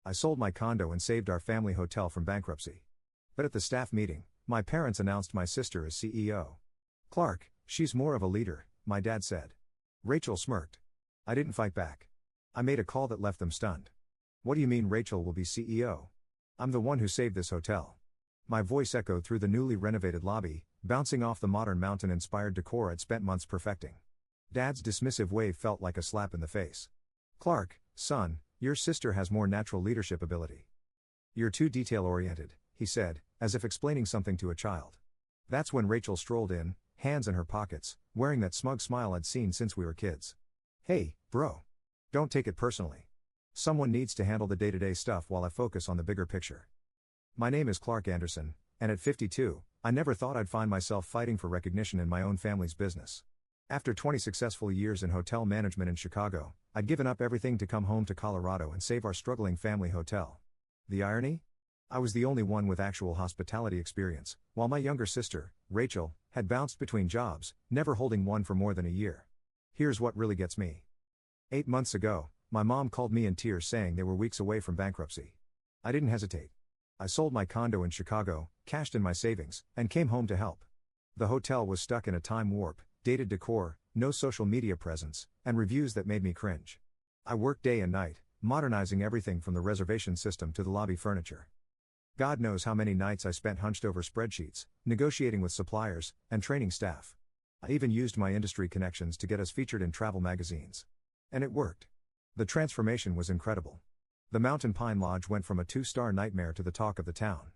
I sold my condo and saved our family hotel from bankruptcy. But at the staff meeting, my parents announced my sister as CEO. Clark, she's more of a leader, my dad said. Rachel smirked. I didn't fight back. I made a call that left them stunned. What do you mean Rachel will be CEO? I'm the one who saved this hotel. My voice echoed through the newly renovated lobby, bouncing off the modern mountain-inspired decor I'd spent months perfecting. Dad's dismissive wave felt like a slap in the face. Clark, son, your sister has more natural leadership ability. You're too detail-oriented, he said, as if explaining something to a child. That's when Rachel strolled in, hands in her pockets, wearing that smug smile I'd seen since we were kids. Hey, bro. Don't take it personally. Someone needs to handle the day-to-day stuff while I focus on the bigger picture. My name is Clark Anderson, and at 52, I never thought I'd find myself fighting for recognition in my own family's business. After 20 successful years in hotel management in Chicago, I'd given up everything to come home to Colorado and save our struggling family hotel. The irony? I was the only one with actual hospitality experience, while my younger sister, Rachel, had bounced between jobs, never holding one for more than a year. Here's what really gets me. 8 months ago, my mom called me in tears saying they were weeks away from bankruptcy. I didn't hesitate. I sold my condo in Chicago, cashed in my savings, and came home to help. The hotel was stuck in a time warp, dated decor, no social media presence, and reviews that made me cringe. I worked day and night, modernizing everything from the reservation system to the lobby furniture. God knows how many nights I spent hunched over spreadsheets, negotiating with suppliers, and training staff. I even used my industry connections to get us featured in travel magazines. And it worked. The transformation was incredible. The Mountain Pine Lodge went from a 2-star nightmare to the talk of the town.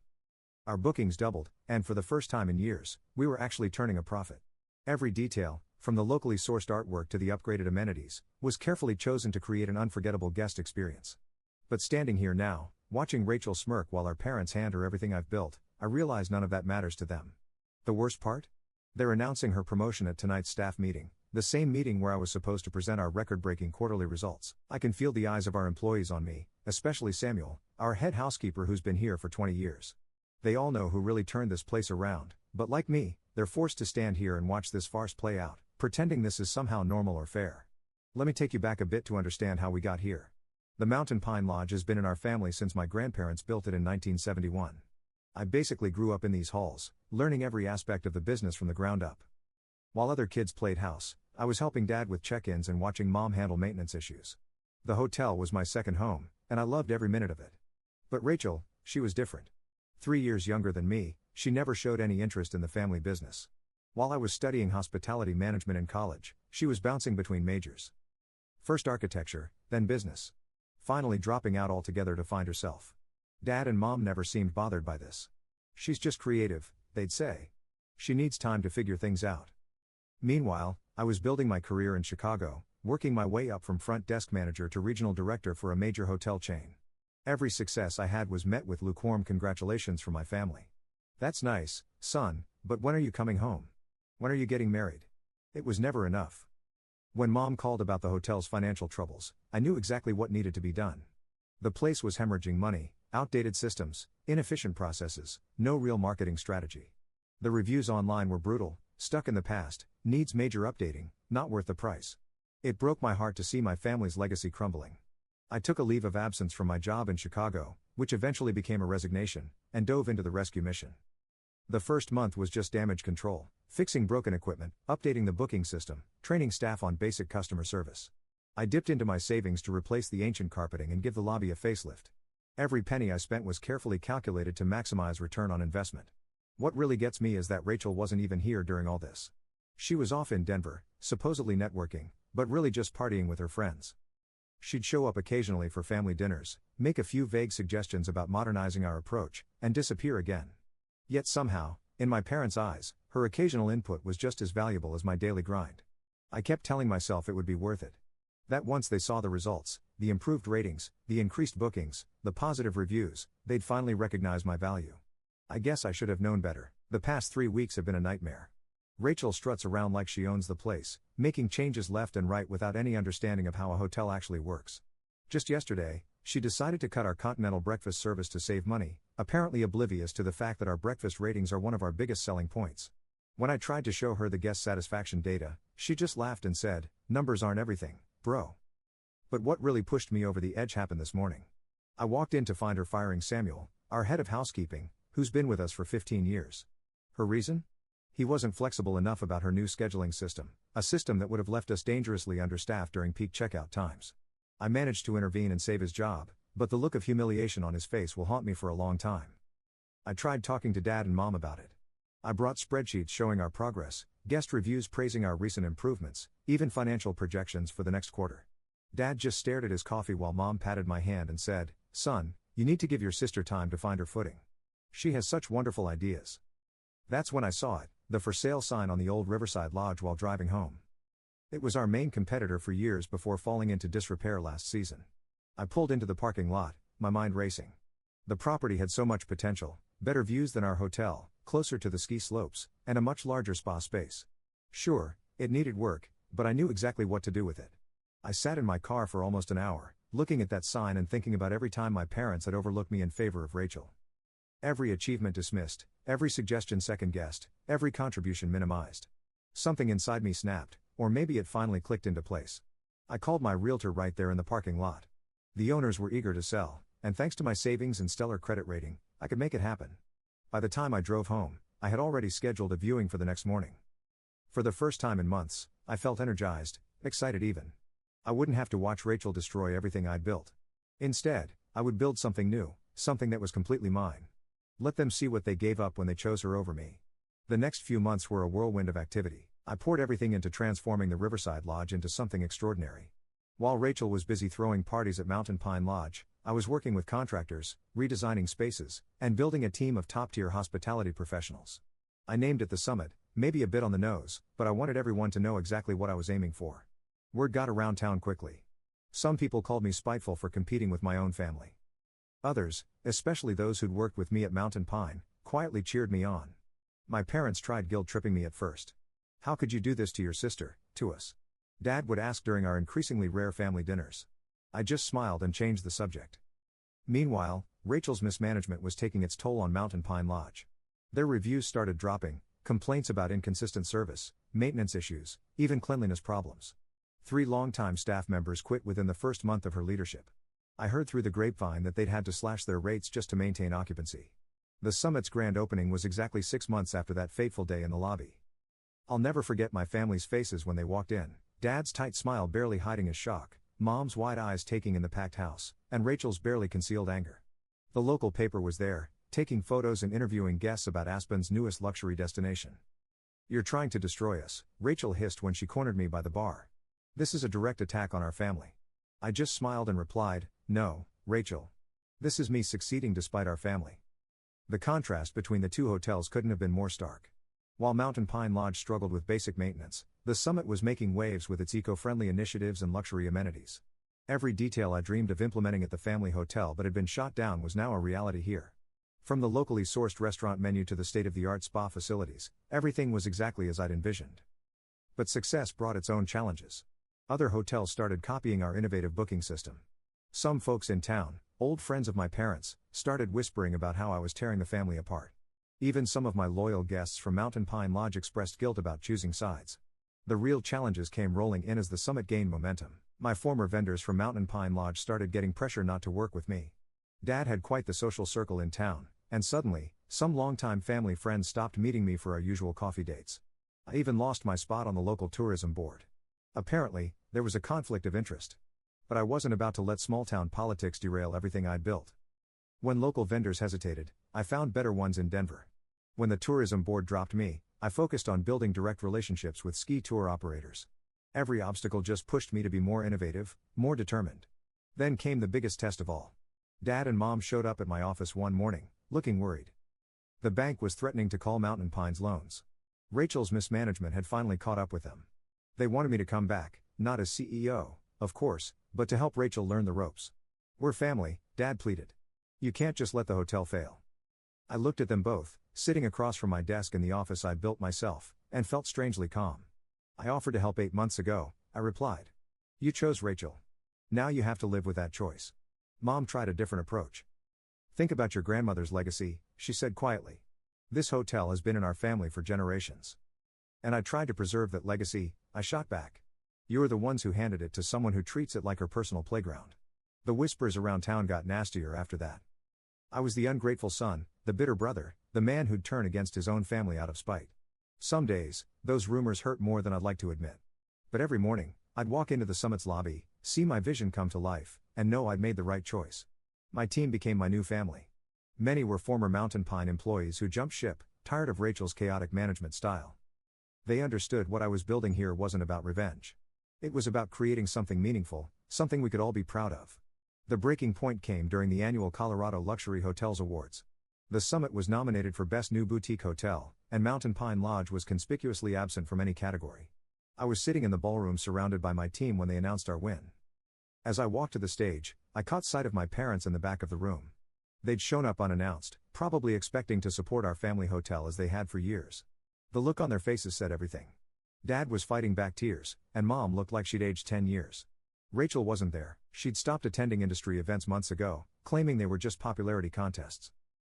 Our bookings doubled, and for the first time in years, we were actually turning a profit. Every detail, from the locally sourced artwork to the upgraded amenities, was carefully chosen to create an unforgettable guest experience. But standing here now, watching Rachel smirk while our parents hand her everything I've built, I realize none of that matters to them. The worst part? They're announcing her promotion at tonight's staff meeting, the same meeting where I was supposed to present our record-breaking quarterly results. I can feel the eyes of our employees on me, especially Samuel, our head housekeeper who's been here for 20 years. They all know who really turned this place around, but like me, they're forced to stand here and watch this farce play out, pretending this is somehow normal or fair. Let me take you back a bit to understand how we got here. The Mountain Pine Lodge has been in our family since my grandparents built it in 1971. I basically grew up in these halls, learning every aspect of the business from the ground up. While other kids played house, I was helping Dad with check-ins and watching Mom handle maintenance issues. The hotel was my second home, and I loved every minute of it. But Rachel, she was different. 3 years younger than me, she never showed any interest in the family business. While I was studying hospitality management in college, she was bouncing between majors. First architecture, then business. Finally dropping out altogether to find herself. Dad and Mom never seemed bothered by this. She's just creative, they'd say. She needs time to figure things out. Meanwhile, I was building my career in Chicago, working my way up from front desk manager to regional director for a major hotel chain. Every success I had was met with lukewarm congratulations from my family. That's nice, son, but when are you coming home? When are you getting married? It was never enough. When Mom called about the hotel's financial troubles, I knew exactly what needed to be done. The place was hemorrhaging money, outdated systems, inefficient processes, no real marketing strategy. The reviews online were brutal, stuck in the past, needs major updating, not worth the price. It broke my heart to see my family's legacy crumbling. I took a leave of absence from my job in Chicago, which eventually became a resignation, and dove into the rescue mission. The first month was just damage control, fixing broken equipment, updating the booking system, training staff on basic customer service. I dipped into my savings to replace the ancient carpeting and give the lobby a facelift. Every penny I spent was carefully calculated to maximize return on investment. What really gets me is that Rachel wasn't even here during all this. She was off in Denver, supposedly networking, but really just partying with her friends. She'd show up occasionally for family dinners, make a few vague suggestions about modernizing our approach, and disappear again. Yet somehow, in my parents' eyes, her occasional input was just as valuable as my daily grind. I kept telling myself it would be worth it. That once they saw the results, the improved ratings, the increased bookings, the positive reviews, they'd finally recognize my value. I guess I should have known better. The past 3 weeks have been a nightmare. Rachel struts around like she owns the place, making changes left and right without any understanding of how a hotel actually works. Just yesterday, she decided to cut our continental breakfast service to save money, apparently oblivious to the fact that our breakfast ratings are one of our biggest selling points. When I tried to show her the guest satisfaction data, she just laughed and said, "Numbers aren't everything, bro." But what really pushed me over the edge happened this morning. I walked in to find her firing Samuel, our head of housekeeping, who's been with us for 15 years. Her reason? He wasn't flexible enough about her new scheduling system, a system that would have left us dangerously understaffed during peak checkout times. I managed to intervene and save his job, but the look of humiliation on his face will haunt me for a long time. I tried talking to Dad and Mom about it. I brought spreadsheets showing our progress, guest reviews praising our recent improvements, even financial projections for the next quarter. Dad just stared at his coffee while Mom patted my hand and said, "Son, you need to give your sister time to find her footing. She has such wonderful ideas." That's when I saw it, the for sale sign on the old Riverside Lodge while driving home. It was our main competitor for years before falling into disrepair last season. I pulled into the parking lot, my mind racing. The property had so much potential, better views than our hotel, closer to the ski slopes, and a much larger spa space. Sure, it needed work, but I knew exactly what to do with it. I sat in my car for almost an hour, looking at that sign and thinking about every time my parents had overlooked me in favor of Rachel. Every achievement dismissed, every suggestion second-guessed, every contribution minimized. Something inside me snapped, or maybe it finally clicked into place. I called my realtor right there in the parking lot. The owners were eager to sell, and thanks to my savings and stellar credit rating, I could make it happen. By the time I drove home, I had already scheduled a viewing for the next morning. For the first time in months, I felt energized, excited even. I wouldn't have to watch Rachel destroy everything I'd built. Instead, I would build something new, something that was completely mine. Let them see what they gave up when they chose her over me. The next few months were a whirlwind of activity. I poured everything into transforming the Riverside Lodge into something extraordinary. While Rachel was busy throwing parties at Mountain Pine Lodge, I was working with contractors, redesigning spaces, and building a team of top-tier hospitality professionals. I named it the Summit, maybe a bit on the nose, but I wanted everyone to know exactly what I was aiming for. Word got around town quickly. Some people called me spiteful for competing with my own family. Others, especially those who'd worked with me at Mountain Pine, quietly cheered me on. My parents tried guilt-tripping me at first. "How could you do this to your sister, to us?" Dad would ask during our increasingly rare family dinners. I just smiled and changed the subject. Meanwhile, Rachel's mismanagement was taking its toll on Mountain Pine Lodge. Their reviews started dropping, complaints about inconsistent service, maintenance issues, even cleanliness problems. 3 longtime staff members quit within the first month of her leadership. I heard through the grapevine that they'd had to slash their rates just to maintain occupancy. The Summit's grand opening was exactly 6 months after that fateful day in the lobby. I'll never forget my family's faces when they walked in, Dad's tight smile barely hiding his shock, Mom's wide eyes taking in the packed house, and Rachel's barely concealed anger. The local paper was there, taking photos and interviewing guests about Aspen's newest luxury destination. "You're trying to destroy us," Rachel hissed when she cornered me by the bar. "This is a direct attack on our family." I just smiled and replied, "No, Rachel. This is me succeeding despite our family." The contrast between the two hotels couldn't have been more stark. While Mountain Pine Lodge struggled with basic maintenance, the Summit was making waves with its eco-friendly initiatives and luxury amenities. Every detail I dreamed of implementing at the family hotel but had been shot down was now a reality here. From the locally sourced restaurant menu to the state-of-the-art spa facilities, everything was exactly as I'd envisioned. But success brought its own challenges. Other hotels started copying our innovative booking system. Some folks in town, old friends of my parents, started whispering about how I was tearing the family apart. Even some of my loyal guests from Mountain Pine Lodge expressed guilt about choosing sides. The real challenges came rolling in as the Summit gained momentum. My former vendors from Mountain Pine Lodge started getting pressure not to work with me. Dad had quite the social circle in town, and suddenly, some longtime family friends stopped meeting me for our usual coffee dates. I even lost my spot on the local tourism board. Apparently, there was a conflict of interest. But I wasn't about to let small-town politics derail everything I'd built. When local vendors hesitated, I found better ones in Denver. When the tourism board dropped me, I focused on building direct relationships with ski tour operators. Every obstacle just pushed me to be more innovative, more determined. Then came the biggest test of all. Dad and Mom showed up at my office one morning, looking worried. The bank was threatening to call Mountain Pine's loans. Rachel's mismanagement had finally caught up with them. They wanted me to come back, not as CEO, of course, but to help Rachel learn the ropes. "We're family," Dad pleaded. "You can't just let the hotel fail." I looked at them both, sitting across from my desk in the office I'd built myself, and felt strangely calm. "I offered to help 8 months ago," I replied. "You chose Rachel. Now you have to live with that choice." Mom tried a different approach. "Think about your grandmother's legacy," she said quietly. "This hotel has been in our family for generations. And I tried to preserve that legacy," I shot back. "You're the ones who handed it to someone who treats it like her personal playground." The whispers around town got nastier after that. I was the ungrateful son, the bitter brother, the man who'd turn against his own family out of spite. Some days, those rumors hurt more than I'd like to admit. But every morning, I'd walk into the summit's lobby, see my vision come to life, and know I'd made the right choice. My team became my new family. Many were former Mountain Pine employees who jumped ship, tired of Rachel's chaotic management style. They understood what I was building here wasn't about revenge. It was about creating something meaningful, something we could all be proud of. The breaking point came during the annual Colorado Luxury Hotels Awards. The summit was nominated for Best New Boutique Hotel, and Mountain Pine Lodge was conspicuously absent from any category. I was sitting in the ballroom surrounded by my team when they announced our win. As I walked to the stage, I caught sight of my parents in the back of the room. They'd shown up unannounced, probably expecting to support our family hotel as they had for years. The look on their faces said everything. Dad was fighting back tears, and Mom looked like she'd aged 10 years. Rachel wasn't there. She'd stopped attending industry events months ago, claiming they were just popularity contests.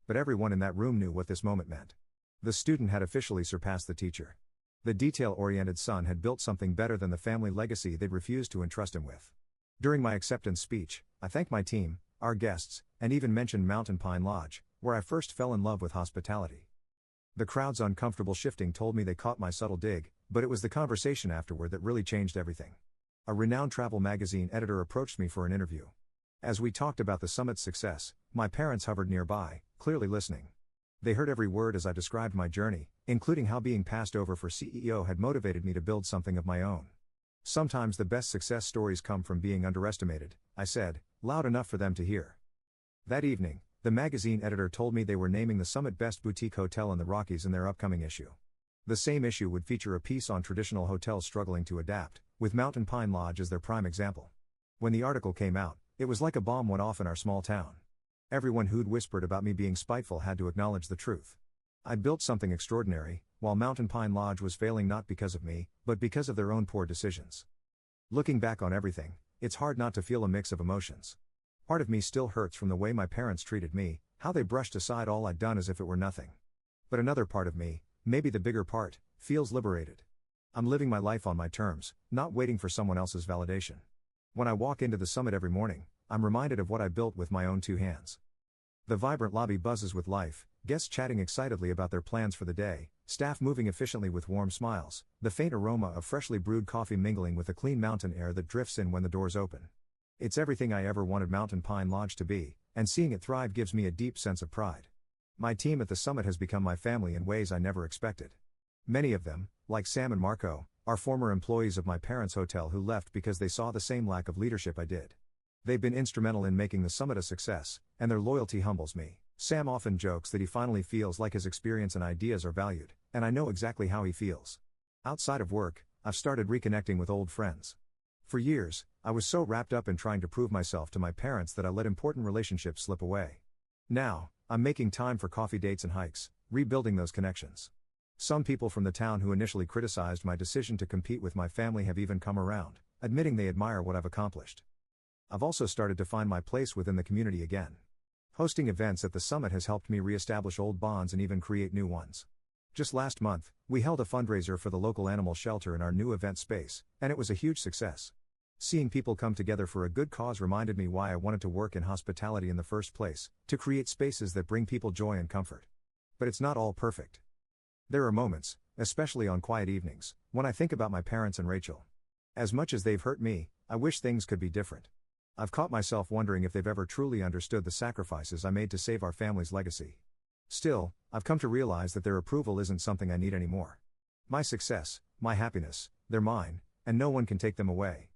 But everyone in that room knew what this moment meant. The student had officially surpassed the teacher. The detail-oriented son had built something better than the family legacy they'd refused to entrust him with. During my acceptance speech, I thanked my team, our guests, and even mentioned Mountain Pine Lodge, where I first fell in love with hospitality. The crowd's uncomfortable shifting told me they caught my subtle dig, but it was the conversation afterward that really changed everything. A renowned travel magazine editor approached me for an interview. As we talked about the summit's success, my parents hovered nearby, clearly listening. They heard every word as I described my journey, including how being passed over for CEO had motivated me to build something of my own. Sometimes the best success stories come from being underestimated, I said, loud enough for them to hear. That evening, the magazine editor told me they were naming the Summit Best Boutique Hotel in the Rockies in their upcoming issue. The same issue would feature a piece on traditional hotels struggling to adapt, with Mountain Pine Lodge as their prime example. When the article came out, it was like a bomb went off in our small town. Everyone who'd whispered about me being spiteful had to acknowledge the truth. I'd built something extraordinary, while Mountain Pine Lodge was failing not because of me, but because of their own poor decisions. Looking back on everything, it's hard not to feel a mix of emotions. Part of me still hurts from the way my parents treated me, how they brushed aside all I'd done as if it were nothing. But another part of me, maybe the bigger part, feels liberated. I'm living my life on my terms, not waiting for someone else's validation. When I walk into the summit every morning, I'm reminded of what I built with my own two hands. The vibrant lobby buzzes with life, guests chatting excitedly about their plans for the day, staff moving efficiently with warm smiles, the faint aroma of freshly brewed coffee mingling with the clean mountain air that drifts in when the doors open. It's everything I ever wanted Mountain Pine Lodge to be, and seeing it thrive gives me a deep sense of pride. My team at the summit has become my family in ways I never expected. Many of them, like Sam and Marco, are former employees of my parents' hotel who left because they saw the same lack of leadership I did. They've been instrumental in making the summit a success, and their loyalty humbles me. Sam often jokes that he finally feels like his experience and ideas are valued, and I know exactly how he feels. Outside of work, I've started reconnecting with old friends. For years, I was so wrapped up in trying to prove myself to my parents that I let important relationships slip away. Now, I'm making time for coffee dates and hikes, rebuilding those connections. Some people from the town who initially criticized my decision to compete with my family have even come around, admitting they admire what I've accomplished. I've also started to find my place within the community again. Hosting events at the summit has helped me reestablish old bonds and even create new ones. Just last month, we held a fundraiser for the local animal shelter in our new event space, and it was a huge success. Seeing people come together for a good cause reminded me why I wanted to work in hospitality in the first place, to create spaces that bring people joy and comfort. But it's not all perfect. There are moments, especially on quiet evenings, when I think about my parents and Rachel. As much as they've hurt me, I wish things could be different. I've caught myself wondering if they've ever truly understood the sacrifices I made to save our family's legacy. Still, I've come to realize that their approval isn't something I need anymore. My success, my happiness, they're mine, and no one can take them away.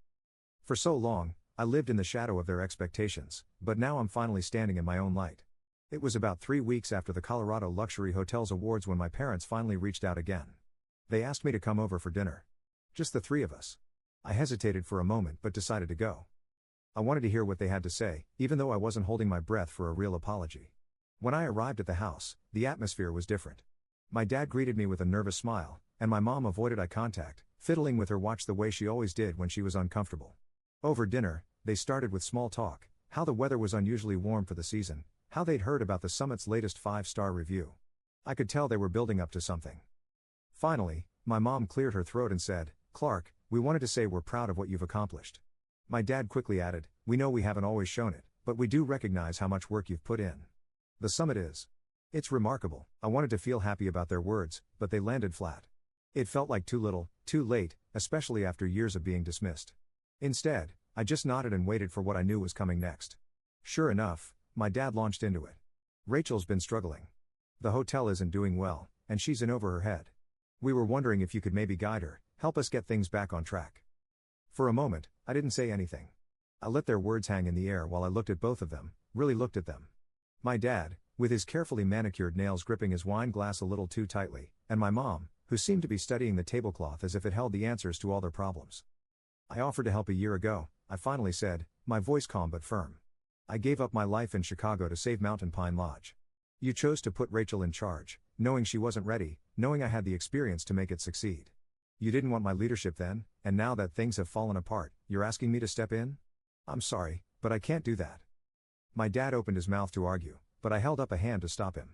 For so long, I lived in the shadow of their expectations, but now I'm finally standing in my own light. It was about 3 weeks after the Colorado Luxury Hotels Awards when my parents finally reached out again. They asked me to come over for dinner. Just the three of us. I hesitated for a moment but decided to go. I wanted to hear what they had to say, even though I wasn't holding my breath for a real apology. When I arrived at the house, the atmosphere was different. My dad greeted me with a nervous smile, and my mom avoided eye contact, fiddling with her watch the way she always did when she was uncomfortable. Over dinner, they started with small talk, how the weather was unusually warm for the season, how they'd heard about the summit's latest 5-star review. I could tell they were building up to something. Finally, my mom cleared her throat and said, "Clark, we wanted to say we're proud of what you've accomplished." My dad quickly added, We know we haven't always shown it, but we do recognize how much work you've put in. The summit is. It's remarkable. I wanted to feel happy about their words, but they landed flat. It felt like too little, too late, especially after years of being dismissed. Instead, I just nodded and waited for what I knew was coming next. Sure enough, my dad launched into it. Rachel's been struggling. The hotel isn't doing well, and she's in over her head. We were wondering if you could maybe guide her, help us get things back on track. For a moment, I didn't say anything. I let their words hang in the air while I looked at both of them, really looked at them. My dad, with his carefully manicured nails gripping his wine glass a little too tightly, and my mom, who seemed to be studying the tablecloth as if it held the answers to all their problems. I offered to help a year ago, I finally said, my voice calm but firm. I gave up my life in Chicago to save Mountain Pine Lodge. You chose to put Rachel in charge, knowing she wasn't ready, knowing I had the experience to make it succeed. You didn't want my leadership then, and now that things have fallen apart, you're asking me to step in? I'm sorry, but I can't do that. My dad opened his mouth to argue, but I held up a hand to stop him.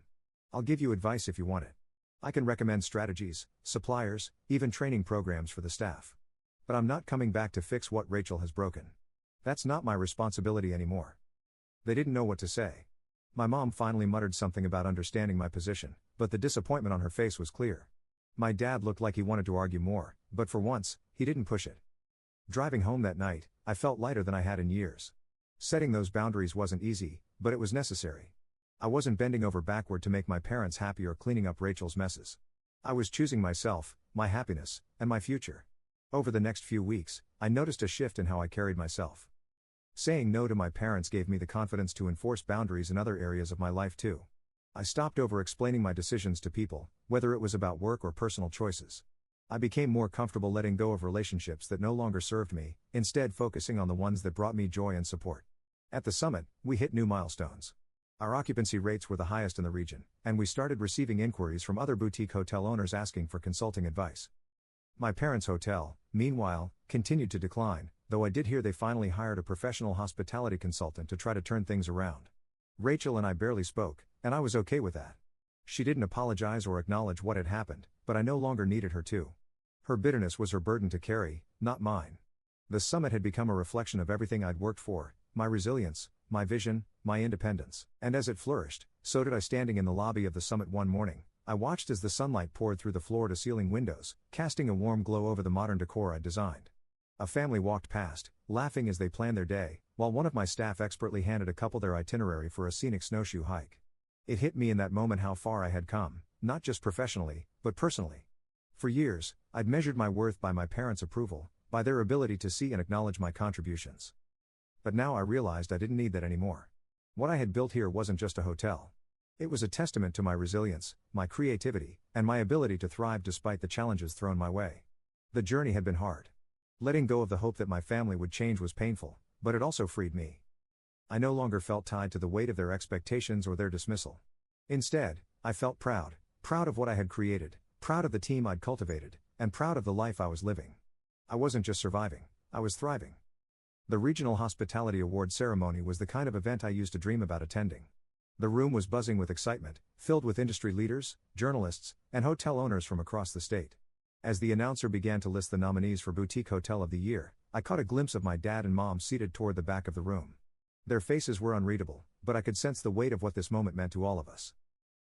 I'll give you advice if you want it. I can recommend strategies, suppliers, even training programs for the staff. But I'm not coming back to fix what Rachel has broken. That's not my responsibility anymore. They didn't know what to say. My mom finally muttered something about understanding my position, but the disappointment on her face was clear. My dad looked like he wanted to argue more, but for once, he didn't push it. Driving home that night, I felt lighter than I had in years. Setting those boundaries wasn't easy, but it was necessary. I wasn't bending over backward to make my parents happy or cleaning up Rachel's messes. I was choosing myself, my happiness, and my future. Over the next few weeks, I noticed a shift in how I carried myself. Saying no to my parents gave me the confidence to enforce boundaries in other areas of my life too. I stopped over-explaining my decisions to people, whether it was about work or personal choices. I became more comfortable letting go of relationships that no longer served me, instead focusing on the ones that brought me joy and support. At the summit, we hit new milestones. Our occupancy rates were the highest in the region, and we started receiving inquiries from other boutique hotel owners asking for consulting advice. My parents' hotel, meanwhile, continued to decline, though I did hear they finally hired a professional hospitality consultant to try to turn things around. Rachel and I barely spoke, and I was okay with that. She didn't apologize or acknowledge what had happened, but I no longer needed her to. Her bitterness was her burden to carry, not mine. The summit had become a reflection of everything I'd worked for, my resilience, my vision, my independence, and as it flourished, so did I. Standing in the lobby of the summit one morning, I watched as the sunlight poured through the floor-to-ceiling windows, casting a warm glow over the modern decor I'd designed. A family walked past, laughing as they planned their day, while one of my staff expertly handed a couple their itinerary for a scenic snowshoe hike. It hit me in that moment how far I had come, not just professionally, but personally. For years, I'd measured my worth by my parents' approval, by their ability to see and acknowledge my contributions. But now I realized I didn't need that anymore. What I had built here wasn't just a hotel. It was a testament to my resilience, my creativity, and my ability to thrive despite the challenges thrown my way. The journey had been hard. Letting go of the hope that my family would change was painful, but it also freed me. I no longer felt tied to the weight of their expectations or their dismissal. Instead, I felt proud of what I had created, proud of the team I'd cultivated, and proud of the life I was living. I wasn't just surviving, I was thriving. The Regional Hospitality Award ceremony was the kind of event I used to dream about attending. The room was buzzing with excitement, filled with industry leaders, journalists, and hotel owners from across the state. As the announcer began to list the nominees for Boutique Hotel of the Year, I caught a glimpse of my dad and mom seated toward the back of the room. Their faces were unreadable, but I could sense the weight of what this moment meant to all of us.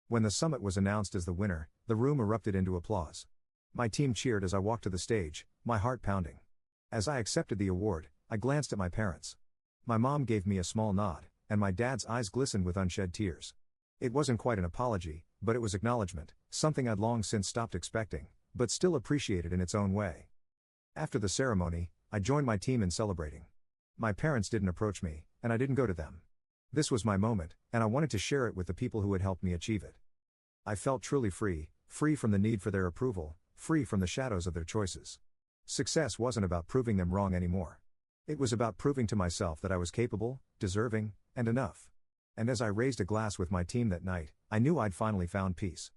When the summit was announced as the winner, the room erupted into applause. My team cheered as I walked to the stage, my heart pounding. As I accepted the award, I glanced at my parents. My mom gave me a small nod, and my dad's eyes glistened with unshed tears. It wasn't quite an apology, but it was acknowledgement, something I'd long since stopped expecting, but still appreciated in its own way. After the ceremony, I joined my team in celebrating. My parents didn't approach me, and I didn't go to them. This was my moment, and I wanted to share it with the people who had helped me achieve it. I felt truly free from the need for their approval, free from the shadows of their choices. Success wasn't about proving them wrong anymore. It was about proving to myself that I was capable, deserving, and enough. And as I raised a glass with my team that night, I knew I'd finally found peace.